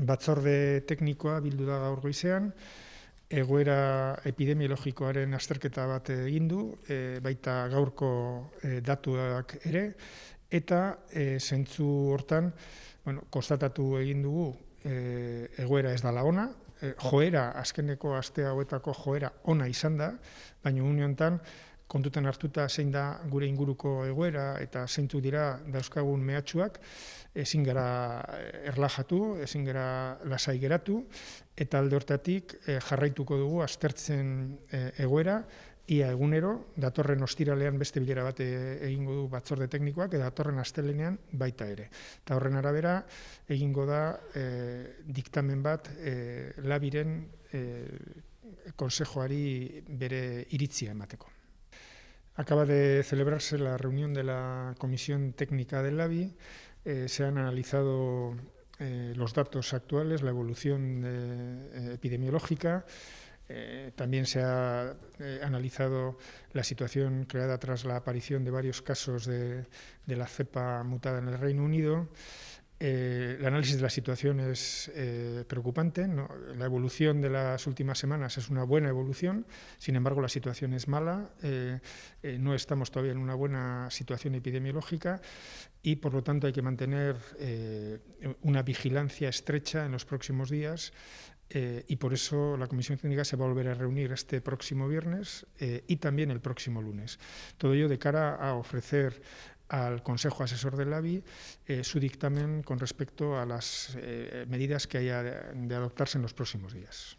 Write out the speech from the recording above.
Batzorde teknikoa bildu da gaur goizean, egoera epidemiologikoaren azterketa bat egin du, baita gaurko datuak ere, eta zentzu hortan, konstatatu egin dugu egoera ez dela ona, joera, azkeneko aste hauetako joera ona izan da, baina une honetan kontutan hartuta zein da gure inguruko egoera eta zeintzuk dira dauzkagun mehatxuak, ezin gara erlajatu, ezin gara lasai geratu, eta alde hortatik jarraituko dugu aztertzen egoera, ia egunero, datorren ostiralean beste bilera bat egingo du batzorde teknikoak, eta datorren astelehenean baita ere. Eta horren arabera, egingo da diktamen bat labiren konsejoari bere iritzia emateko. Acaba de celebrarse la reunión de la Comisión Técnica del LABI. Se han analizado los datos actuales, la evolución epidemiológica. También se ha analizado la situación creada tras la aparición de varios casos de la cepa mutada en el Reino Unido. El análisis de la situación es preocupante, ¿no? La evolución de las últimas semanas es una buena evolución, sin embargo la situación es mala, no estamos todavía en una buena situación epidemiológica y por lo tanto hay que mantener una vigilancia estrecha en los próximos días y por eso la Comisión Técnica se va a volver a reunir este próximo viernes y también el próximo lunes. Todo ello de cara a ofrecer al Consejo Asesor del LABI su dictamen con respecto a las medidas que haya de adoptarse en los próximos días.